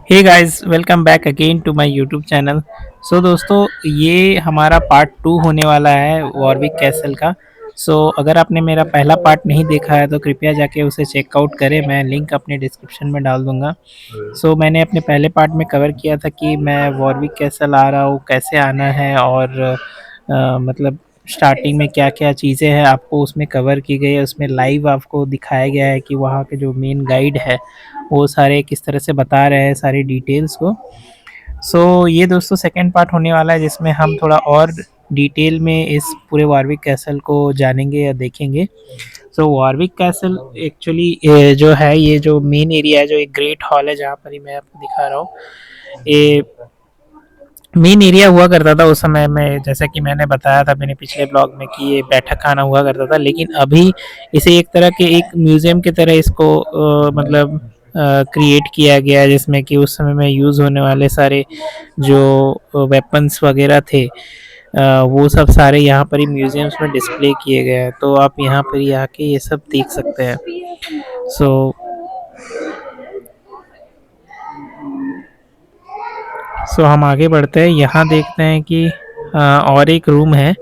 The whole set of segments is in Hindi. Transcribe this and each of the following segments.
Hey guys, welcome back again to my YouTube channel. So दोस्तों, ये हमारा पार्ट टू होने वाला है वॉरविक कैसल का। अगर आपने मेरा पहला पार्ट नहीं देखा है तो कृपया जाके उसे चेकआउट करें। मैं लिंक अपने डिस्क्रिप्शन में डाल दूंगा। मैंने अपने पहले पार्ट में कवर किया था कि मैं वॉरविक कैसल आ रहा हूँ, कैसे आना है, और मतलब स्टार्टिंग में क्या क्या चीज़ें हैं आपको उसमें कवर की गई है। उसमें लाइव आपको दिखाया गया है कि वहाँ के जो मेन गाइड है वो सारे किस तरह से बता रहे हैं सारी डिटेल्स को। ये दोस्तों सेकंड पार्ट होने वाला है जिसमें हम थोड़ा और डिटेल में इस पूरे वारविक कैसल को जानेंगे या देखेंगे। वारविक कैसल एक्चुअली जो है, ये जो मेन एरिया है, जो एक ग्रेट हॉल है जहाँ पर ही मैं आपको दिखा रहा हूँ। ये मेन एरिया हुआ करता था उस समय में, जैसा कि मैंने बताया था मेरे पिछले ब्लॉग में कि ये बैठक खाना हुआ करता था, लेकिन अभी इसे एक तरह के एक म्यूजियम की तरह इसको मतलब क्रिएट किया गया है, जिसमें कि उस समय में यूज़ होने वाले सारे जो वेपन्स वगैरह थे वो सब सारे यहाँ पर ही म्यूजियम्स में डिस्प्ले किए गए हैं। तो आप यहाँ पर ही आके ये सब देख सकते हैं। सो हम आगे बढ़ते हैं। यहाँ देखते हैं कि और एक रूम है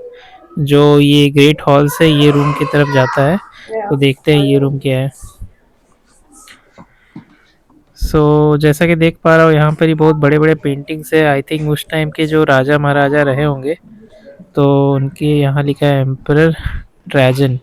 जो ये ग्रेट हॉल से ये रूम की तरफ जाता है। तो देखते हैं ये रूम क्या है। जैसा कि देख पा रहा हूँ यहाँ पर ही बहुत बड़े बड़े पेंटिंग्स है। आई थिंक उस टाइम के जो राजा महाराजा रहे होंगे, तो उनके यहाँ लिखा है एम्परर ट्रैजन।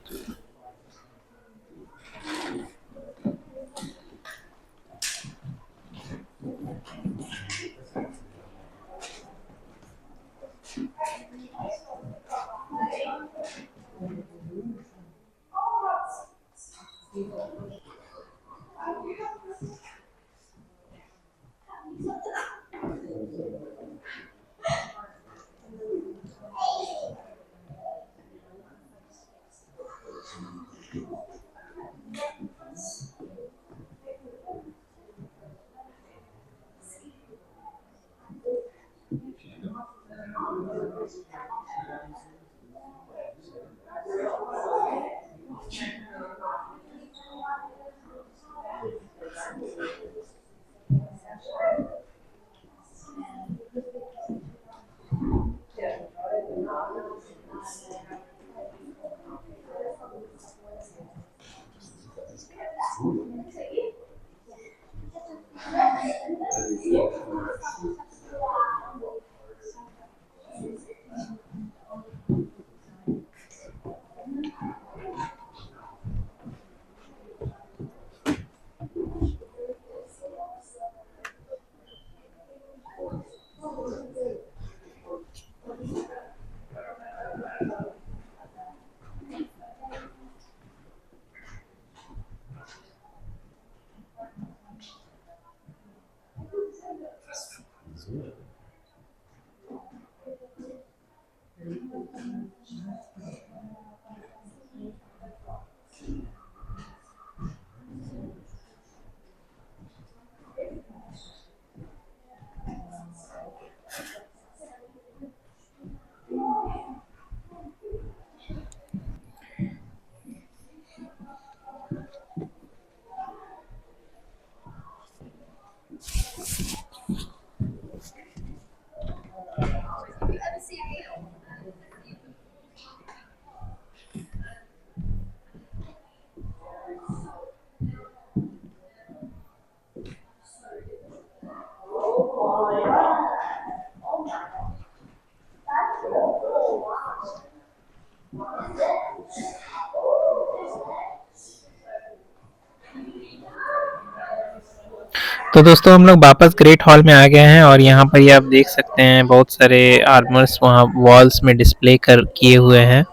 तो दोस्तों, हम लोग वापस ग्रेट हॉल में आ गए हैं और यहाँ पर ये आप देख सकते हैं बहुत सारे आर्मर्स वहाँ वॉल्स में डिस्प्ले कर किए हुए हैं।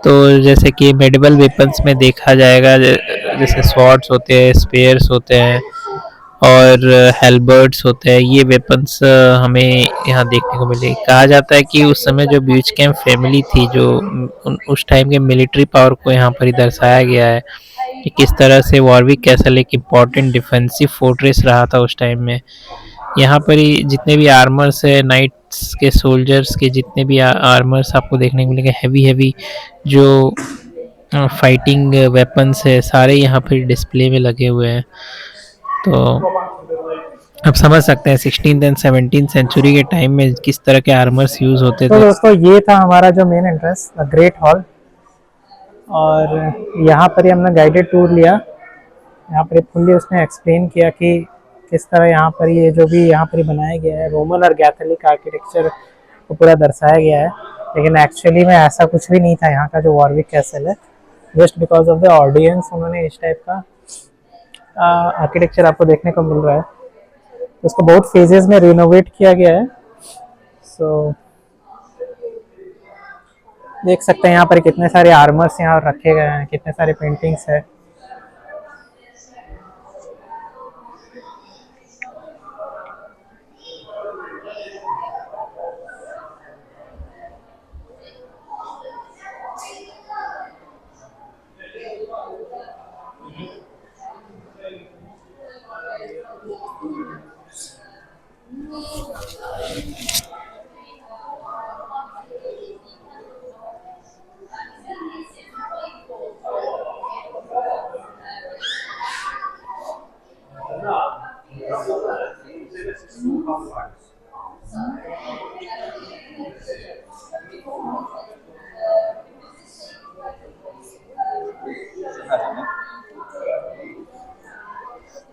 तो जैसे कि मेडिवल वेपन्स में देखा जाएगा, जैसे स्वॉर्ड्स होते हैं, स्पेयर्स होते हैं और हेलबर्ड्स होते हैं, ये वेपन्स हमें यहाँ देखने को मिले। कहा जाता है कि उस समय जो ब्यूच कैम्प फैमिली थी, जो उस टाइम के मिलिट्री पावर को यहाँ पर ही दर्शाया गया है कि किस तरह से वॉरविक कैसल एक इम्पॉर्टेंट डिफेंसिव फोर्ट्रेस रहा था उस टाइम में। यहाँ पर ही जितने भी आर्मर्स है, नाइट्स के सोल्जर्स के जितने भी आर्मर्स आपको देखने को मिलेंगे, हैवी हैवी जो फाइटिंग वेपन्स है, सारे यहाँ पर डिस्प्ले में लगे हुए हैं। तो आप समझ सकते हैं 16th एंड 17th सेंचुरी के टाइम में किस तरह के आर्मर्स यूज होते तो थे। दोस्तों ये था हमारा जो मेन एंट्रेंस ग्रेट हॉल, और यहाँ पर ही हमने गाइडेड टूर लिया। यहाँ पर फुल्ली उसने एक्सप्लेन किया कि किस तरह यहाँ पर ये जो भी यहाँ पर बनाया गया है रोमन और कैथोलिक आर्किटेक्चर को पूरा दर्शाया गया है। लेकिन एक्चुअली में ऐसा कुछ भी नहीं था यहाँ का जो वॉरविक कैसल है। Just because of the audience उन्होंने इस टाइप का आर्किटेक्चर आपको देखने को मिल रहा है। उसको बहुत फेजेस में रिनोवेट किया गया है। सो देख सकते हैं यहाँ पर कितने सारे आर्मर्स यहाँ रखे गए हैं, कितने सारे पेंटिंग्स है।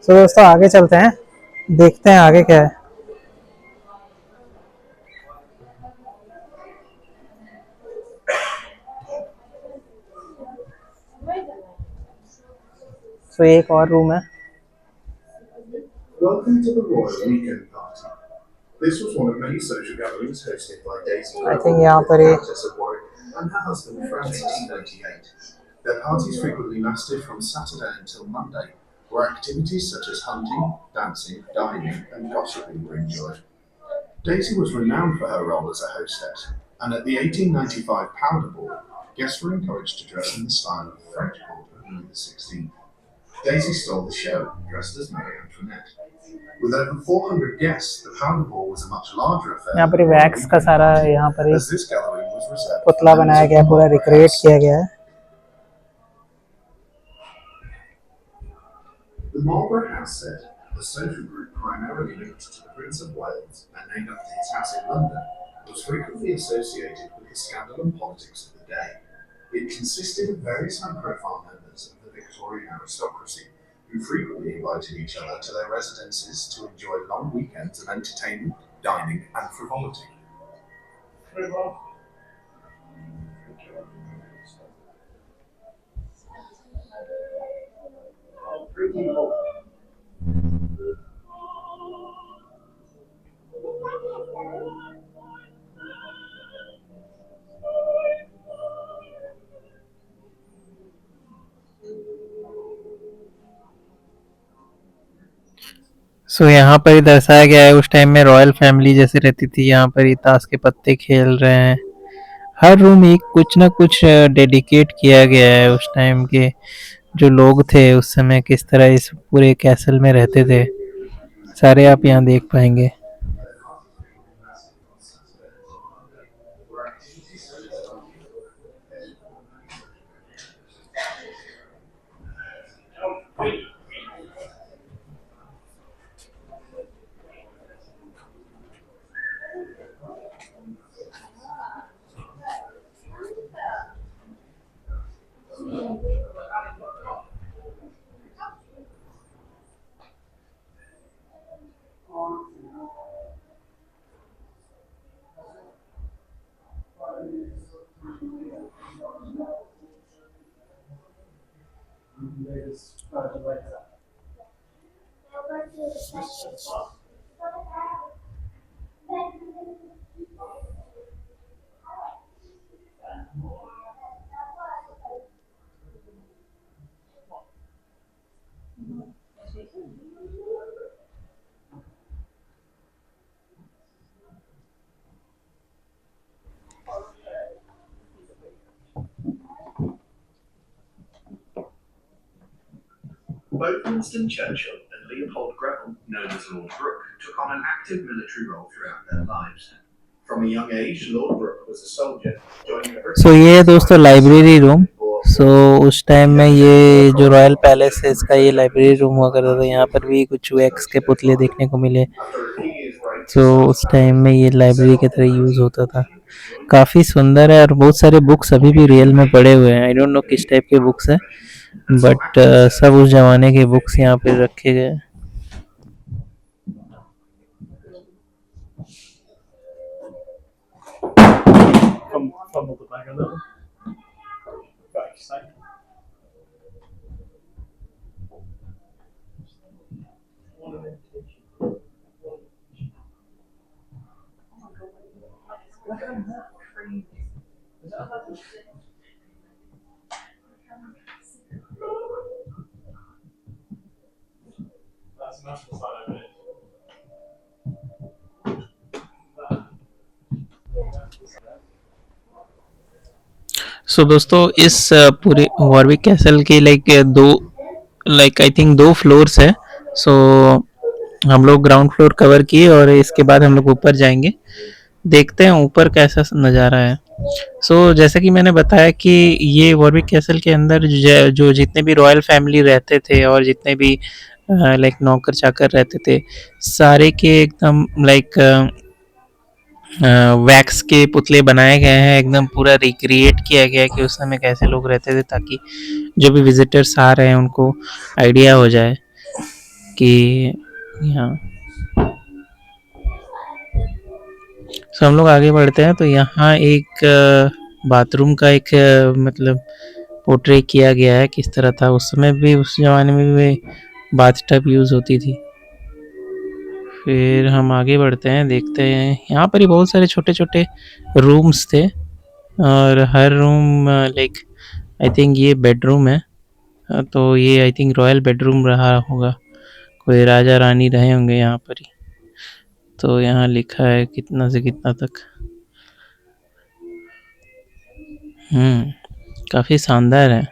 तो दोस्तों आगे चलते हैं, देखते हैं आगे क्या है। तो एक और रूम है। Welcome to the Royal Weekend Party. This was one of many social gatherings hosted by Daisy I think यहाँ पर ये Countess of Warwick and her husband Francis in 1898. Their parties frequently lasted from Saturday until Monday, where activities such as hunting, dancing, dining, and gossiping were enjoyed. Daisy was renowned for her role as a hostess, and at the 1895 Powder Ball, guests were encouraged to dress in the style of the French court of Louis XVI. Daisy stole the show, dressed as Marie Antoinette. With over 400 guests, the Powder Ball was a much larger affair. यहाँ पर वैक्स का सारा यहाँ पर as this gathering was reserved पुतला बनाया गया, पूरा रिक्रिएट किया गया है। The Marlborough House set, a social group primarily linked to the Prince of Wales and named after his house in London, was frequently associated with the scandal and politics of the day. It consisted of various high-profile members of the Victorian aristocracy, who frequently invited each other to their residences to enjoy long weekends of entertainment, dining, and frivolity. सो यहाँ पर ही दर्शाया गया है उस टाइम में रॉयल फैमिली जैसे रहती थी। यहाँ पर ही ताश के पत्ते खेल रहे हैं। हर रूम एक कुछ ना कुछ डेडिकेट किया गया है उस टाइम के जो लोग थे उस समय किस तरह इस पूरे कैसल में रहते थे, सारे आप यहाँ देख पाएंगे। Both Winston Churchill and Leopold Greville, known as Lord Brooke, took on an active military role throughout their lives. From a young age, Lord Brooke was a soldier, joining the British सो ये है दोस्तों लाइब्रेरी रूम। सो उस टाइम में ये जो रॉयल पैलेस है इसका ये लाइब्रेरी रूम हुआ करता था। यहाँ पर भी कुछ वैक्स के पुतले देखने को मिले। तो उस टाइम में ये लाइब्रेरी की तरह यूज़ होता था। काफ़ी सुंदर है और बहुत सारे बुक्स अभी भी रियल में पड़े हुए हैं। आई डोंट नो किस टाइप के बुक्स हैं, बट सब उस ज़माने के बुक्स यहाँ पे रखे गए हैं। सो दोस्तों इस पूरे वॉरविक कैसल के लाइक आई थिंक 2 फ्लोर्स है। सो हम लोग ग्राउंड फ्लोर कवर किए और इसके बाद हम लोग ऊपर जाएंगे, देखते हैं ऊपर कैसा नज़ारा है। सो जैसा कि मैंने बताया कि ये वॉरविक कैसल के अंदर जो जितने भी रॉयल फैमिली रहते थे और जितने भी लाइक नौकर चाकर रहते थे, सारे के एकदम लाइक वैक्स के पुतले बनाए गए हैं। एकदम पूरा रिक्रिएट किया गया है कि उस समय कैसे लोग रहते थे, ताकि जो भी विजिटर्स आ रहे हैं उनको आइडिया हो जाए कि यहाँ। सो हम लोग आगे बढ़ते हैं तो यहाँ एक बाथरूम का एक मतलब पोर्ट्रे किया गया है किस तरह था उस समय भी, उस ज़माने में भी बाथ टब यूज़ होती थी। फिर हम आगे बढ़ते हैं, देखते हैं यहाँ पर ही बहुत सारे छोटे छोटे रूम्स थे और हर रूम लाइक आई थिंक ये बेडरूम है। तो ये आई थिंक रॉयल बेडरूम रहा होगा, कोई राजा रानी रहे होंगे यहाँ पर ही। तो यहाँ लिखा है कितना से कितना तक। काफ़ी शानदार है।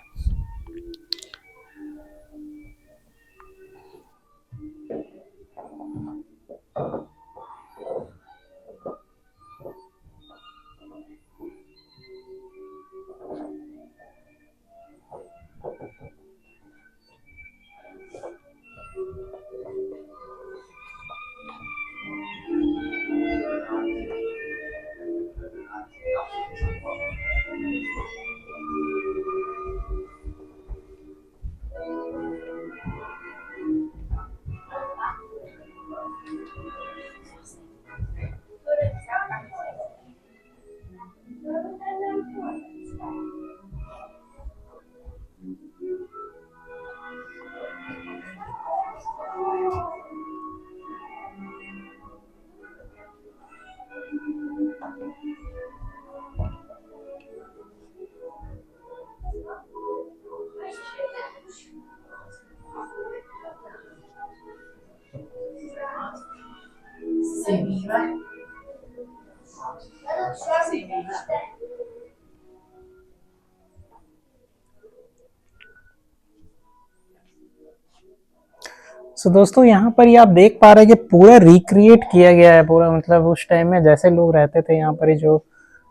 सो दोस्तों यहाँ पर ये आप देख पा रहे हैं कि पूरा रिक्रिएट किया गया है पूरा, मतलब उस टाइम में जैसे लोग रहते थे यहाँ पर ही, जो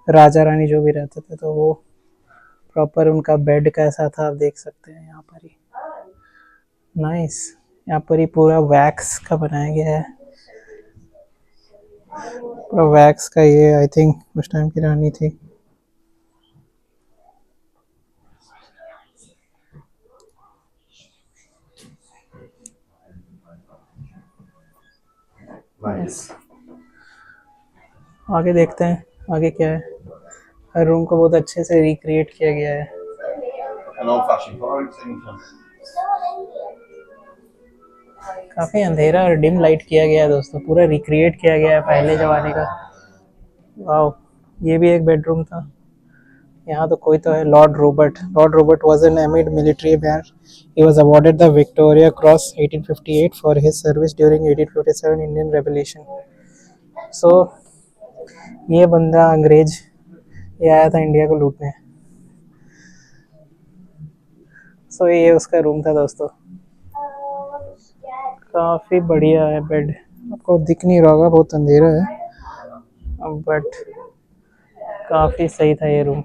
राजा रानी जो भी रहते थे, तो वो प्रॉपर उनका बेड कैसा था आप देख सकते हैं यहाँ पर ही। नाइस। यहाँ पर ही पूरा वैक्स का बनाया गया है, पूरा वैक्स का। ये आई थिंक उस टाइम की रानी थी। आगे देखते हैं आगे क्या है। हर रूम को बहुत अच्छे से रिक्रिएट किया गया है। काफी अंधेरा और डिम लाइट किया गया है दोस्तों, पूरा रिक्रिएट किया गया है पहले जमाने का। वाह, ये भी एक बेडरूम था। यहाँ तो कोई तो है, Lord Robert. Lord Robert was an amid military man. He was awarded the Victoria Cross 1858 for his service during 1857 Indian revolution. So ये बंदा अंग्रेज ये आया था इंडिया को लूटने। सो ये उसका रूम था दोस्तों। काफ़ी बढ़िया है बेड, आपको दिख नहीं रहा होगा, बहुत अंधेरा है, बट काफ़ी सही था ये रूम।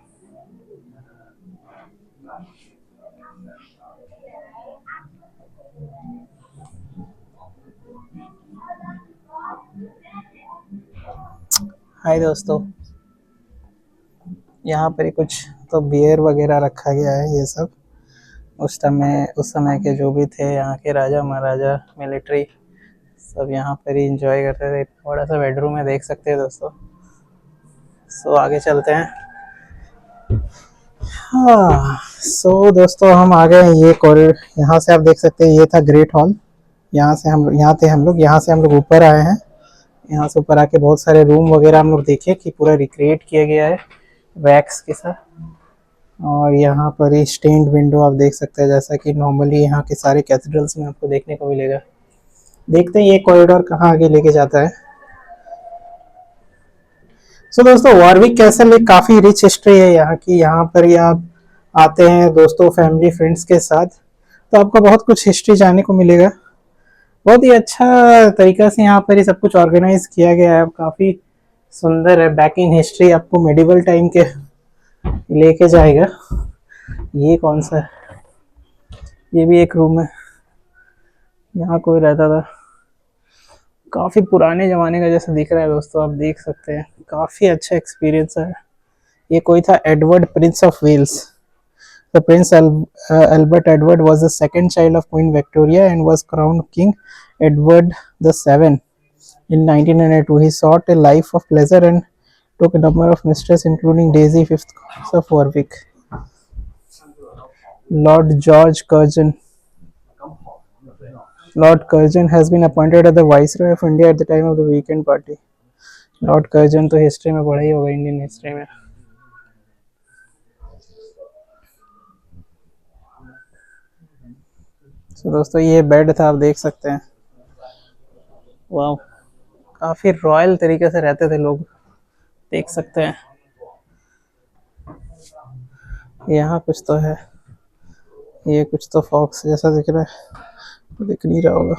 हाय दोस्तों, यहाँ पर ही कुछ तो बियर वगैरह रखा गया है। ये सब उस समय के जो भी थे यहाँ के राजा महाराजा, मिलिट्री, सब यहाँ पर ही इंजॉय करते थे। बड़ा सा बेडरूम है, देख सकते हैं दोस्तों। सो आगे चलते हैं। हाँ, सो दोस्तों हम आ गए हैं ये कॉरिडोर। यहाँ से आप देख सकते हैं, ये था ग्रेट हॉल। यहाँ थे हम लोग। यहाँ से हम लोग ऊपर आए हैं। यहाँ से ऊपर आके बहुत सारे रूम वगैरह हम लोग देखे कि पूरा रिक्रिएट किया गया है वैक्स के साथ। और यहाँ पर ही स्टेन्ड विंडो आप देख सकते हैं, जैसा कि नॉर्मली यहाँ के सारे कैथेड्रल्स में आपको देखने को मिलेगा। देखते हैं ये कॉरिडोर कहाँ आगे लेके जाता है। सो दोस्तों, वॉरविक कैसल एक काफ़ी रिच हिस्ट्री है यहाँ की। यहाँ पर ही आप आते हैं दोस्तों, फैमिली, फ्रेंड्स के साथ, तो आपको बहुत कुछ हिस्ट्री जानने को मिलेगा। बहुत ही अच्छा तरीका से यहाँ पर ही सब कुछ ऑर्गेनाइज किया गया है। काफ़ी सुंदर है। बैक इन हिस्ट्री आपको मेडिवल टाइम के लेके जाएगा। ये कौन सा है? ये भी एक रूम है, यहाँ कोई रहता था। काफ़ी पुराने ज़माने का जैसा दिख रहा है दोस्तों, आप देख सकते हैं। काफ़ी अच्छा एक्सपीरियंस है। ये कोई था Edward, prince of Wales. The Prince Albert Edward was the second child of Queen Victoria and was crowned King Edward VII in 1902. He sought a life of pleasure and took a number of mistresses, including Daisy, fifth Countess of Warwick. Lord George Curzon. Lord Curzon has been appointed as the Viceroy of India at the time of the weekend party. Lord Curzon तो हिस्ट्री में पढ़ा ही होगा, इंडियन हिस्ट्री में। तो दोस्तों ये बेड था, आप देख सकते हैं। वाह, काफ़ी रॉयल तरीके से रहते थे लोग, देख सकते हैं। यहाँ कुछ तो है, ये कुछ तो फॉक्स जैसा दिख रहा है, दिख नहीं रहा होगा।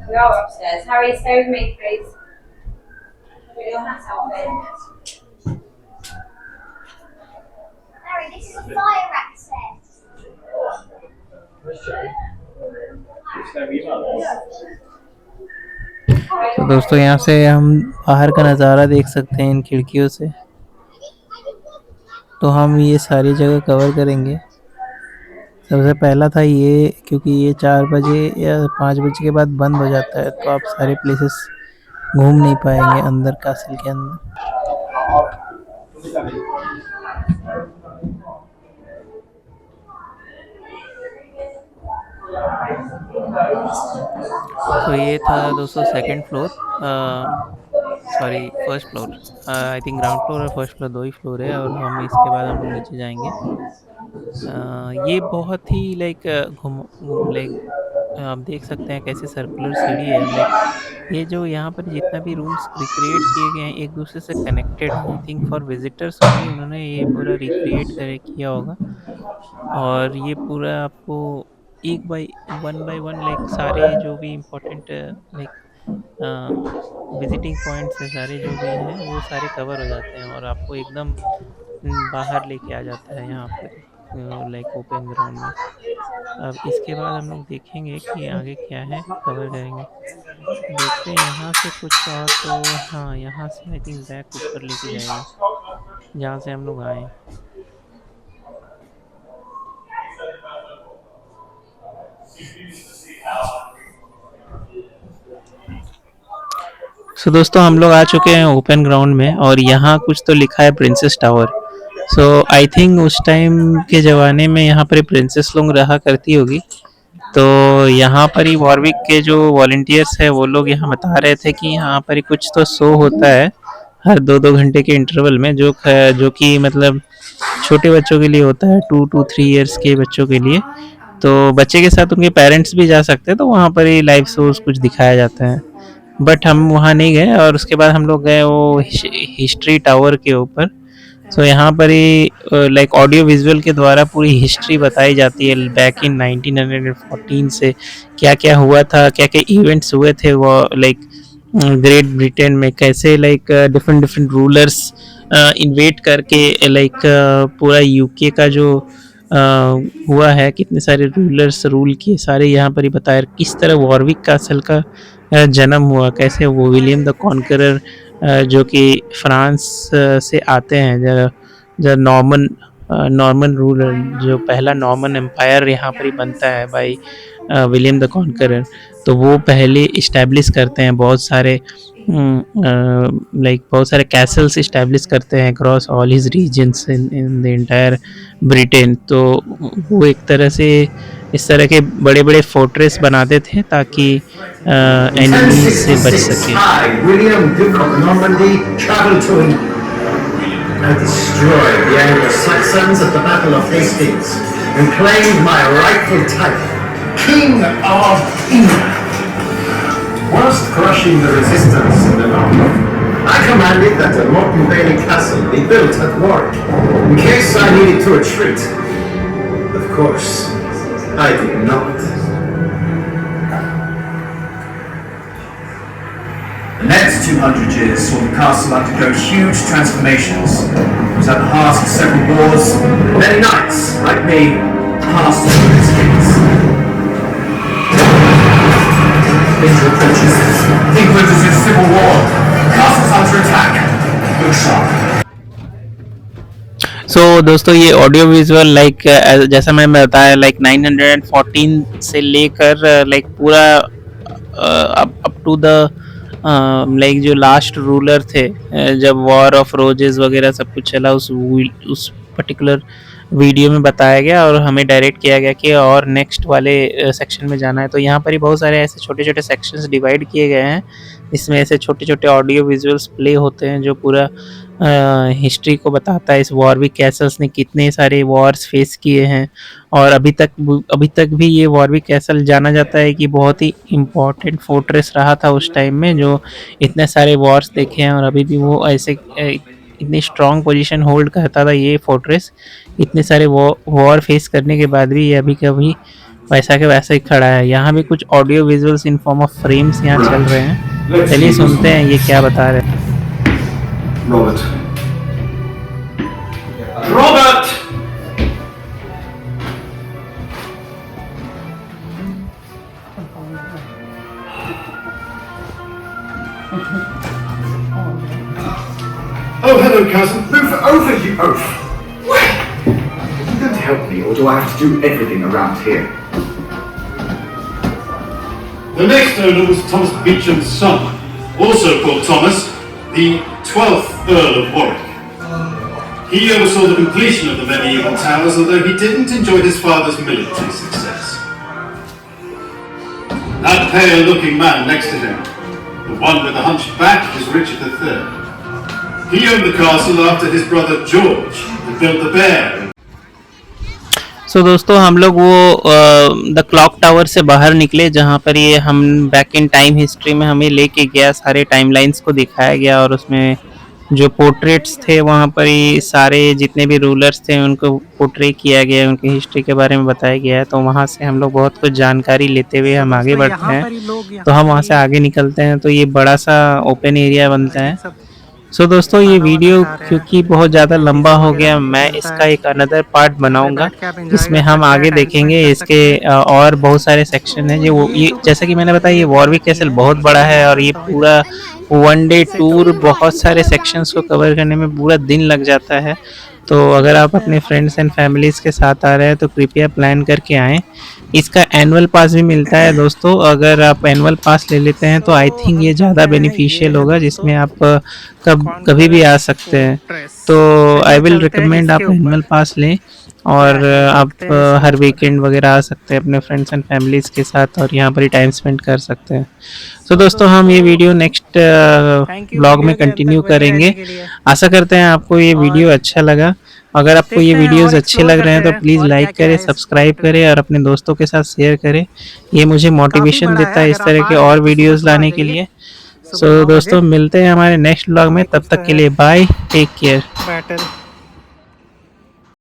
We are upstairs. Harry, stay with me, please. Put your hat outfit. Harry, this is a fire access. तो दोस्तों यहाँ से हम बाहर का नज़ारा देख सकते हैं इन खिड़कियों से। तो हम ये सारी जगह कवर करेंगे। सबसे पहला था ये, क्योंकि ये 4 बजे या 5 बजे के बाद बंद हो जाता है, तो आप सारे प्लेसेस घूम नहीं पाएंगे अंदर कासिल के अंदर। तो ये था दोस्तों second floor, sorry first floor. I think ground floor और फर्स्ट फ्लोर 2 ही फ्लोर है, और हम इसके बाद हम लोग नीचे जाएंगे। ये बहुत ही लाइक आप देख सकते हैं कैसे सर्कुलर सीढ़ी है। लाइक ये जो यहाँ पर जितना भी रूम्स रिक्रिएट किए गए हैं एक दूसरे से कनेक्टेड हैं। I think for visitors only उन्होंने ये पूरा रिक्रिएट करे किया होगा। और ये पूरा आपको एक बाय वन लाइक सारे जो भी इम्पोर्टेंट लाइक विजिटिंग पॉइंट्स है, सारे जो भी हैं वो सारे कवर हो जाते हैं, और आपको एकदम बाहर लेके आ जाता है यहाँ पर लाइक ओपन ग्राउंड में। अब इसके बाद हम लोग देखेंगे कि आगे क्या है, कवर करेंगे। देखते हैं यहाँ से कुछ और, तो हाँ यहाँ से आई थिंक बैक ऊपर लेके जाएगा जहाँ से हम लोग आए। सो दोस्तों हम लोग आ चुके हैं ओपन ग्राउंड में और यहाँ कुछ तो लिखा है princess tower. So I think उस टाइम के ज़माने में यहाँ पर प्रिंसेस लोग रहा करती होगी। तो यहाँ पर ही वॉरविक के जो वॉलंटियर्स है वो लोग यहाँ बता रहे थे कि यहाँ पर ही कुछ तो शो होता है हर 2-2 घंटे के इंटरवल में, जो कि मतलब छोटे बच्चों के लिए होता है, 2 to 3 years के बच्चों के लिए। तो बच्चे के साथ उनके पेरेंट्स भी जा सकते हैं, तो वहाँ पर ही लाइव शोज कुछ दिखाया जाता है। बट हम वहाँ नहीं गए और उसके बाद हम लोग गए वो हिस्ट्री टावर के ऊपर। सो यहाँ पर ही लाइक ऑडियो विजुअल के द्वारा पूरी हिस्ट्री बताई जाती है बैक इन 1914 से क्या क्या हुआ था, क्या क्या इवेंट्स हुए थे वो लाइक ग्रेट ब्रिटेन में, कैसे like different different rulers InvIT करके लाइक पूरा यूके का जो हुआ है, कितने सारे रूलर्स रूल किए, सारे यहाँ पर ही बताया किस तरह वॉरविक कैसल का जन्म हुआ, कैसे वो विलियम द कॉन्करर जो कि फ्रांस से आते हैं, जो नॉर्मन रूलर, जो पहला नॉर्मन एम्पायर यहाँ पर ही बनता है बाई विलियम द कॉन्करर। तो वो पहले इस्टेब्लिश करते हैं बहुत सारे लाइक बहुत सारे कैसल्स इस्टेब्लिश करते हैं across all his regions in the entire Britain. तो वो एक तरह से इस तरह के बड़े बड़े फोर्ट्रेस बनाते थे ताकि एनिमी से बच सके। William, Duke of Normandy, traveled to England. I destroyed the Anglo-Saxons at the Battle of Hastings and claimed my rightful title, King of England. Whilst crushing the resistance in the north, I commanded that a Morton Bailey castle be built at Warwick in case I needed to retreat. Of course, I did not. The next 200 years saw the castle undergo huge transformations. It was at the heart of several wars, and many knights, like me, passed through its gates. Danger approaches. England is in civil war. The castle's under attack. Look sharp. सो दोस्तों ये ऑडियो विजुअल लाइक जैसा मैं बताया लाइक 914 से लेकर लाइक पूरा अप टू द लाइक जो लास्ट रूलर थे, जब वॉर ऑफ रोजेस वगैरह सब कुछ चला, उस पर्टिकुलर वीडियो में बताया गया और हमें डायरेक्ट किया गया कि और नेक्स्ट वाले सेक्शन में जाना है। तो यहाँ पर ही बहुत सारे ऐसे छोटे छोटे सेक्शंस डिवाइड किए गए हैं, इसमें ऐसे छोटे छोटे ऑडियो विजुअल्स प्ले होते हैं जो पूरा हिस्ट्री को बताता है, इस वॉरविक कैसल्स ने कितने सारे वॉर्स फेस किए हैं। और अभी तक भी ये वॉरविक कैसल जाना जाता है कि बहुत ही इम्पोर्टेंट फोर्ट्रेस रहा था उस टाइम में, जो इतने सारे वॉर्स देखे हैं और अभी भी वो ऐसे इतनी स्ट्रॉन्ग पोजीशन होल्ड करता था ये फोर्ट्रेस। इतने सारे वॉर फेस करने के बाद भी ये अभी कभी वैसा के वैसा ही खड़ा है। यहाँ भी कुछ audio visuals in form of frames यहाँ चल रहे हैं, चलिए सुनते हैं ये क्या बता रहे हैं। Robert. Robert! Oh, hello, cousin. Move over, you oaf. Where? Are you going to help me, or do I have to do everything around here? The next owner was Thomas Beecham's son, also called Thomas, the 12th Earl of Warwick. He oversaw the completion of the medieval towers, although he didn't enjoy his father's military success. That pale-looking man next to him, the one with the hunched back, is Richard III. He owned the castle after his brother George had built the Bear. सो दोस्तों हम लोग वो द क्लॉक टावर से बाहर निकले, जहाँ पर ये हम बैक इन टाइम हिस्ट्री में हमें लेके गया, सारे टाइमलाइंस को दिखाया गया और उसमें जो पोर्ट्रेट्स थे वहाँ पर ही सारे जितने भी रूलर्स थे उनको पोर्ट्रे किया गया, उनकी हिस्ट्री के बारे में बताया गया है। तो वहाँ से हम लोग बहुत कुछ जानकारी लेते हुए हम आगे बढ़ते हैं। तो हम वहाँ से आगे निकलते हैं तो ये बड़ा सा ओपन एरिया बनता है। सो दोस्तों ये वीडियो क्योंकि बहुत ज़्यादा लंबा हो गया, मैं इसका एक अनदर पार्ट बनाऊंगा जिसमें हम आगे देखेंगे इसके और बहुत सारे सेक्शन हैं। ये जैसा कि मैंने बताया ये वॉरविक कैसल बहुत बड़ा है और ये पूरा वन डे टूर बहुत सारे सेक्शंस को कवर करने में पूरा दिन लग जाता है। तो अगर आप अपने फ्रेंड्स एंड फैमिलीज़ के साथ आ रहे हैं तो कृपया प्लान करके आएँ। इसका एनुअल पास भी मिलता है दोस्तों, अगर आप एनुअल पास ले लेते हैं तो आई थिंक ये ज़्यादा बेनिफिशियल होगा, जिसमें आप कभी भी आ सकते हैं। तो आई विल रिकमेंड आप एनुअल पास लें और आप हर वीकेंड वगैरह आ सकते हैं अपने फ्रेंड्स एंड फैमिलीज़ के साथ और यहाँ पर ही टाइम स्पेंड कर सकते हैं। तो दोस्तों हम ये वीडियो नेक्स्ट ब्लॉग में कंटिन्यू करेंगे। आशा करते हैं आपको ये वीडियो अच्छा लगा। अगर आपको ये वीडियोस अच्छे लग रहे हैं तो प्लीज़ लाइक करें, सब्सक्राइब करें और अपने दोस्तों के साथ शेयर करें। ये मुझे मोटिवेशन देता है इस तरह के और वीडियोस लाने के लिए। सो दोस्तों मिलते हैं हमारे नेक्स्ट ब्लॉग में, तब तक के लिए बाय, टेक केयर।